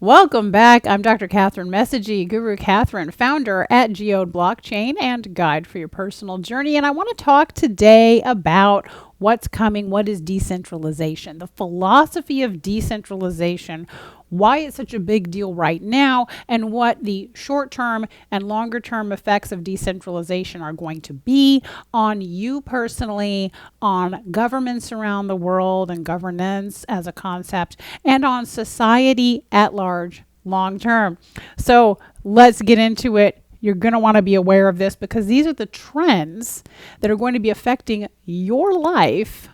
Welcome back. I'm Dr. Kathryn Messagey, Guru Kathryn, founder at Geode Blockchain and guide for your personal journey. And I want to talk today about what's coming, what is decentralization, the philosophy of decentralization, why it's such a big deal right now, and what the short-term and longer-term effects of decentralization are going to be on you personally, on governments around the world and governance as a concept, and on society at large long-term. So let's get into it. You're going to want to be aware of this because these are the trends that are going to be affecting your life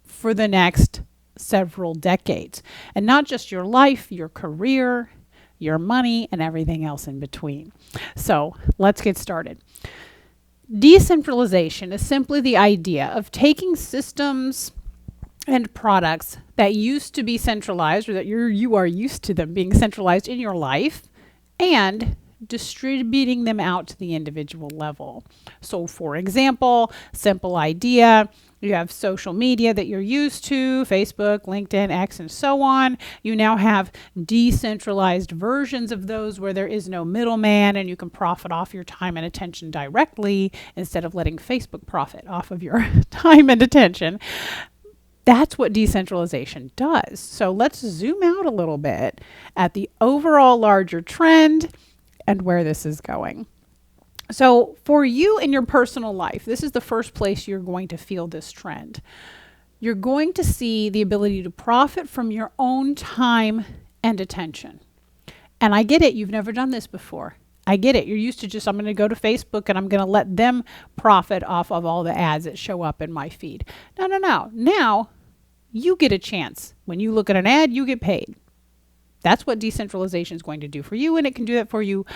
for the next several decades. And not just your life, your career, your money, and everything else in between. So let's get started. Decentralization is simply the idea of taking systems and products that used to be centralized, or that you are used to them being centralized in your life, and distributing them out to the individual level. So for example, simple idea, you have social media that you're used to, Facebook, LinkedIn, X, and so on. You now have decentralized versions of those where there is no middleman and you can profit off your time and attention directly instead of letting Facebook profit off of your time and attention. That's what decentralization does. So let's zoom out a little bit at the overall larger trend and where this is going. So for you in your personal life, this is the first place you're going to feel this trend. You're going to see the ability to profit from your own time and attention. And I get it. You've never done this before. I get it. You're used to just, I'm going to go to Facebook and I'm going to let them profit off of all the ads that show up in my feed. No. Now you get a chance. When you look at an ad, you get paid. That's what decentralization is going to do for you, and it can do that for you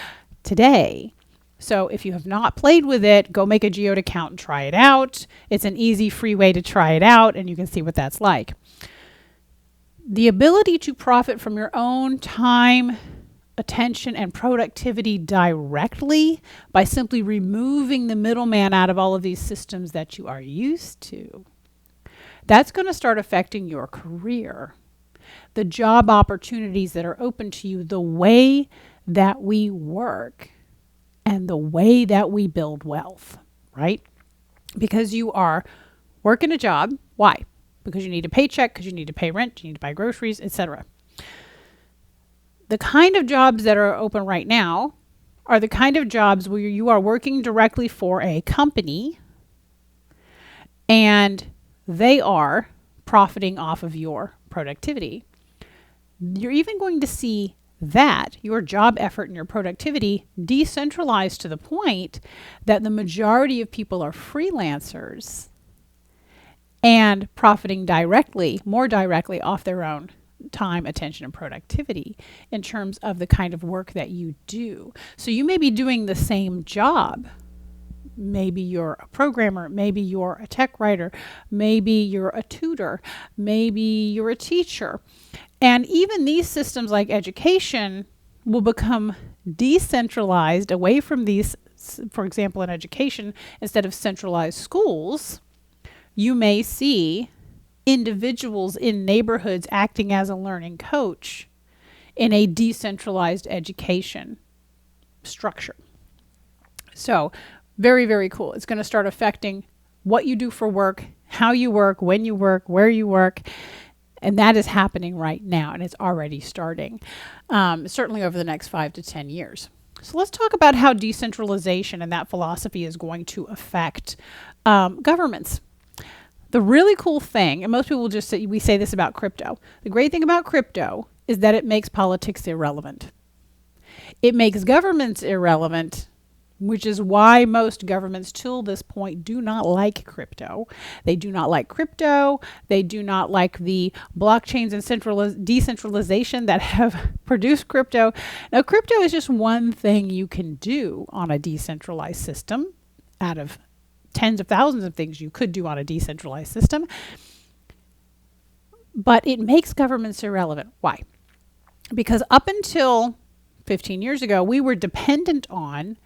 today. So if you have not played with it, go make a Geode account and try it out. It's an easy, free way to try it out, and you can see what that's like. The ability to profit from your own time, attention, and productivity directly by simply removing the middleman out of all of these systems that you are used to. That's going to start affecting your career, the job opportunities that are open to you, the way that we work, and the way that we build wealth, right? Because you are working a job. Why? Because you need a paycheck, because you need to pay rent, you need to buy groceries, etc. The kind of jobs that are open right now are the kind of jobs where you are working directly for a company and they are profiting off of your productivity. You're even going to see that your job effort and your productivity decentralized to the point that the majority of people are freelancers and profiting directly, more directly off their own time, attention, and productivity in terms of the kind of work that you do. So you may be doing the same job. Maybe you're a programmer, maybe you're a tech writer, maybe you're a tutor, maybe you're a teacher. And even these systems like education will become decentralized away from these. For example, in education, instead of centralized schools, you may see individuals in neighborhoods acting as a learning coach in a decentralized education structure. So very, very cool. It's going to start affecting what you do for work, how you work, when you work, where you work. And that is happening right now, and it's already starting, certainly over the next 5 to 10 years. So let's talk about how decentralization and that philosophy is going to affect governments. The really cool thing, and most people just say, we say this about crypto. The great thing about crypto is that it makes politics irrelevant. It makes governments irrelevant, which is why most governments till this point do not like crypto. They do not like crypto. They do not like the blockchains and decentralization that have produced crypto. Now, crypto is just one thing you can do on a decentralized system out of tens of thousands of things you could do on a decentralized system. But it makes governments irrelevant. Why? Because up until 15 years ago, we were dependent on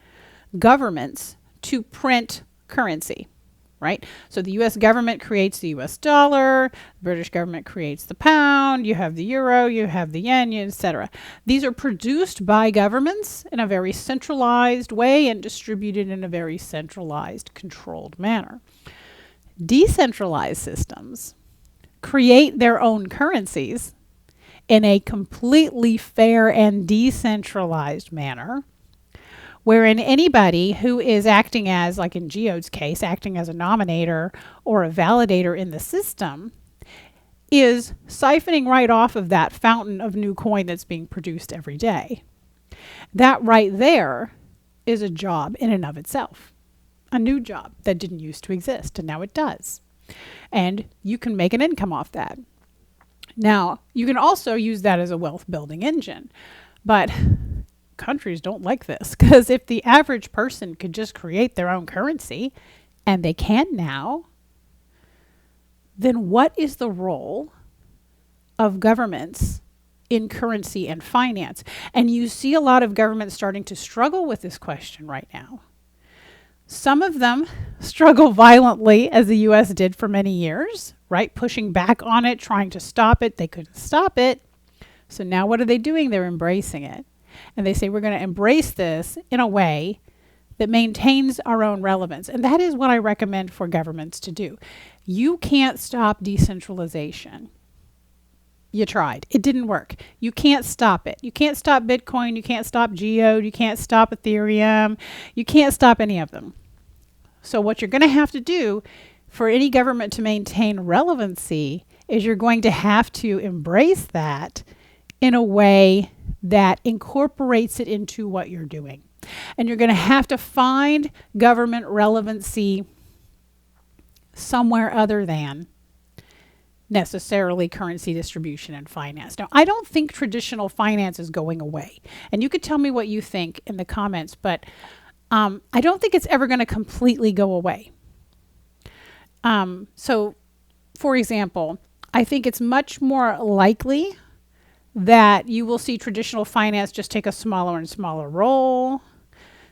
governments to print currency, right? So the US government creates the US dollar, the British government creates the pound, you have the euro, you have the yen, etc. These are produced by governments in a very centralized way and distributed in a very centralized, controlled manner. Decentralized systems create their own currencies in a completely fair and decentralized manner, wherein anybody who is acting as, like in Geode's case, acting as a nominator or a validator in the system, is siphoning right off of that fountain of new coin that's being produced every day. That right there is a job in and of itself, a new job that didn't used to exist, and now it does. And you can make an income off that. Now, you can also use that as a wealth building engine, but countries don't like this, because if the average person could just create their own currency, and they can now, then what is the role of governments in currency and finance? And you see a lot of governments starting to struggle with this question right now. Some of them struggle violently, as the US did for many years, right? Pushing back on it, trying to stop it. They couldn't stop it. So now what are they doing? They're embracing it. And they say, we're going to embrace this in a way that maintains our own relevance. And that is what I recommend for governments to do. You can't stop decentralization. You tried. It didn't work. You can't stop it. You can't stop Bitcoin. You can't stop Geode. You can't stop Ethereum. You can't stop any of them. So what you're going to have to do for any government to maintain relevancy is you're going to have to embrace that in a way that incorporates it into what you're doing. And you're going to have to find government relevancy somewhere other than necessarily currency distribution and finance. Now, I don't think traditional finance is going away. And you could tell me what you think in the comments, but I don't think it's ever going to completely go away. So, for example, I think it's much more likely that you will see traditional finance just take a smaller and smaller role.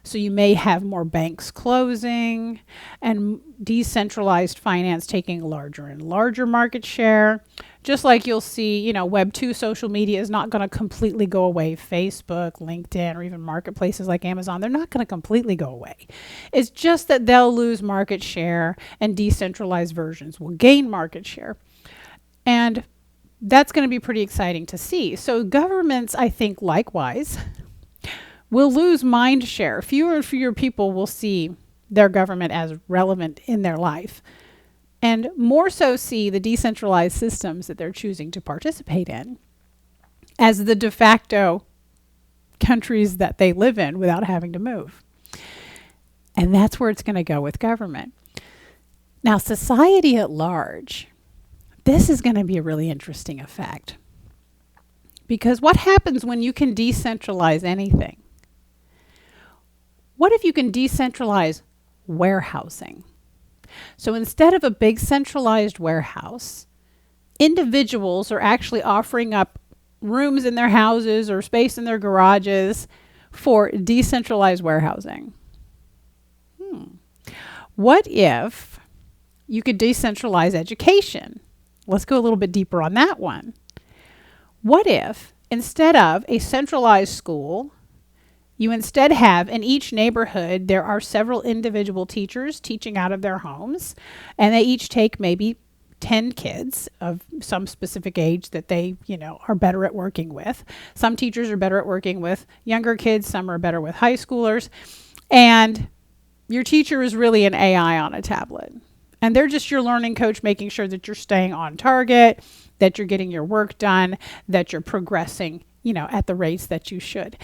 So you may have more banks closing and decentralized finance taking larger and larger market share. Just like you'll see, you know, Web 2 social media is not going to completely go away. Facebook, LinkedIn, or even marketplaces like Amazon, they're not going to completely go away. It's just that they'll lose market share and decentralized versions will gain market share. And that's going to be pretty exciting to see. So governments, I think, likewise, will lose mind share. Fewer and fewer people will see their government as relevant in their life, and more so see the decentralized systems that they're choosing to participate in as the de facto countries that they live in without having to move. And that's where it's going to go with government. Now, society at large, this is going to be a really interesting effect. Because what happens when you can decentralize anything? What if you can decentralize warehousing? So instead of a big centralized warehouse, individuals are actually offering up rooms in their houses or space in their garages for decentralized warehousing. What if you could decentralize education? Let's go a little bit deeper on that one. What if instead of a centralized school, you instead have in each neighborhood, there are several individual teachers teaching out of their homes, and they each take maybe 10 kids of some specific age that they, you know, are better at working with. Some teachers are better at working with younger kids, some are better with high schoolers, and your teacher is really an AI on a tablet. And they're just your learning coach, making sure that you're staying on target, that you're getting your work done, that you're progressing, you know, at the rates that you should.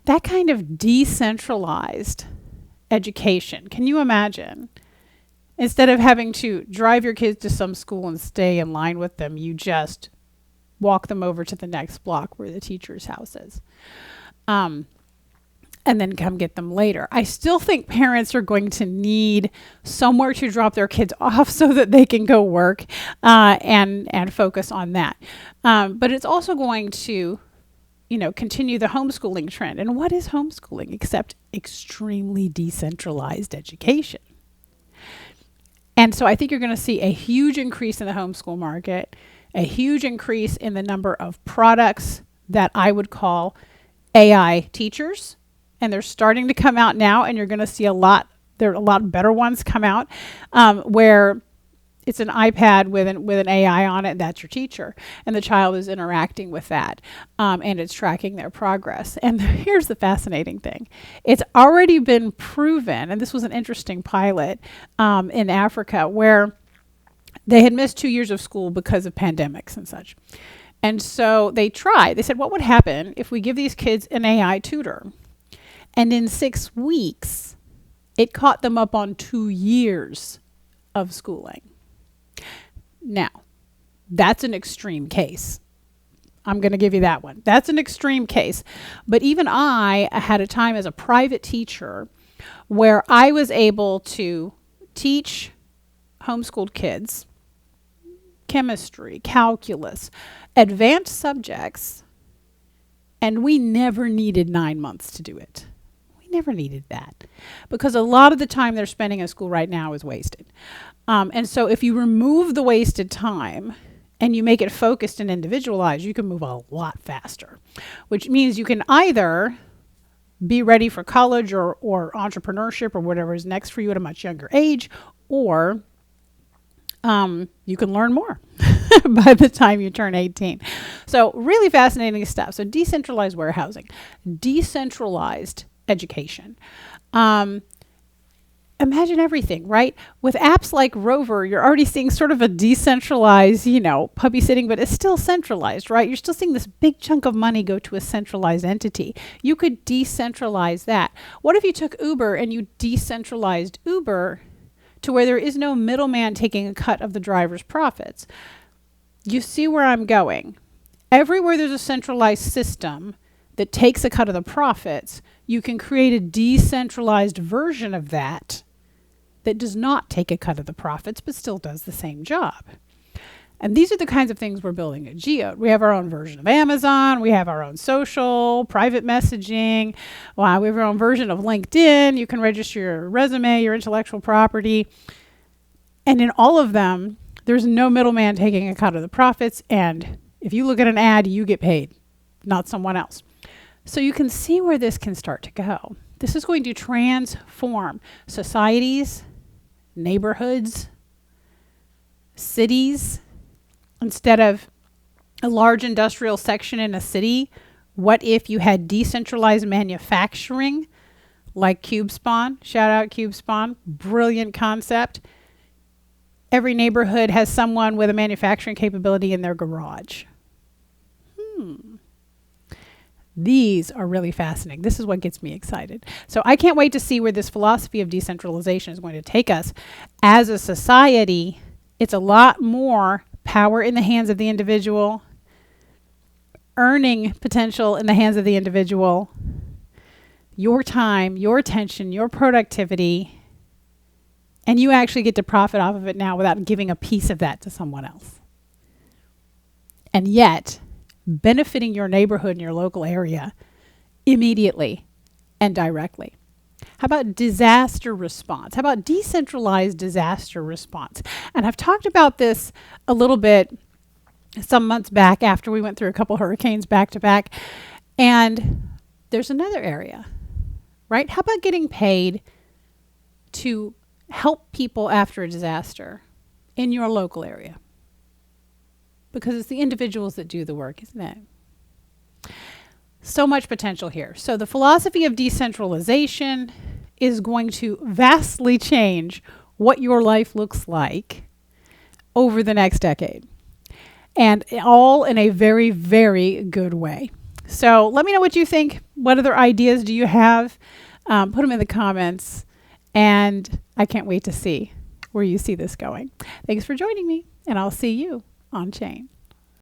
That kind of decentralized education, can you imagine? Instead of having to drive your kids to some school and stay in line with them, you just walk them over to the next block where the teacher's house is. And then come get them later. I still think parents are going to need somewhere to drop their kids off so that they can go work and focus on that. But it's also going to, you know, continue the homeschooling trend. And what is homeschooling except extremely decentralized education? And so I think you're going to see a huge increase in the homeschool market, a huge increase in the number of products that I would call AI teachers. And they're starting to come out now, and you're going to see there are a lot better ones come out where it's an iPad with an AI on it, and that's your teacher. And the child is interacting with that, and it's tracking their progress. And here's the fascinating thing. It's already been proven, and this was an interesting pilot in Africa, where they had missed 2 years of school because of pandemics and such. And so they said, what would happen if we give these kids an AI tutor? And in 6 weeks, it caught them up on 2 years of schooling. Now, that's an extreme case. I'm going to give you that one. That's an extreme case. But even I had a time as a private teacher where I was able to teach homeschooled kids chemistry, calculus, advanced subjects, and we never needed 9 months to do it. We never needed that because a lot of the time they're spending in school right now is wasted. And so if you remove the wasted time and you make it focused and individualized, you can move a lot faster, which means you can either be ready for college or entrepreneurship or whatever is next for you at a much younger age, or you can learn more by the time you turn 18. So really fascinating stuff. So decentralized warehousing, decentralized education. Imagine everything, right? With apps like Rover, you're already seeing sort of a decentralized, puppy sitting, but it's still centralized, right? You're still seeing this big chunk of money go to a centralized entity. You could decentralize that. What if you took Uber and you decentralized Uber to where there is no middleman taking a cut of the driver's profits? You see where I'm going. Everywhere there's a centralized system that takes a cut of the profits, you can create a decentralized version of that does not take a cut of the profits, but still does the same job. And these are the kinds of things we're building at Geode. We have our own version of Amazon. We have our own social, private messaging. Wow, we have our own version of LinkedIn. You can register your resume, your intellectual property. And in all of them, there's no middleman taking a cut of the profits. And if you look at an ad, you get paid, not someone else. So you can see where this can start to go. This is going to transform societies, neighborhoods, cities. Instead of a large industrial section in a city, what if you had decentralized manufacturing like CubeSpawn? Shout out CubeSpawn. Brilliant concept. Every neighborhood has someone with a manufacturing capability in their garage. These are really fascinating. This is what gets me excited. So I can't wait to see where this philosophy of decentralization is going to take us. As a society, it's a lot more power in the hands of the individual, earning potential in the hands of the individual, your time, your attention, your productivity, and you actually get to profit off of it now without giving a piece of that to someone else. And yet, benefiting your neighborhood and your local area immediately and directly. How about disaster response? How about decentralized disaster response? And I've talked about this a little bit some months back after we went through a couple hurricanes back to back. And there's another area, right? How about getting paid to help people after a disaster in your local area? Because it's the individuals that do the work, isn't it? So much potential here. So the philosophy of decentralization is going to vastly change what your life looks like over the next decade. And all in a very, very good way. So let me know what you think. What other ideas do you have? Put them in the comments. And I can't wait to see where you see this going. Thanks for joining me, and I'll see you on Chain.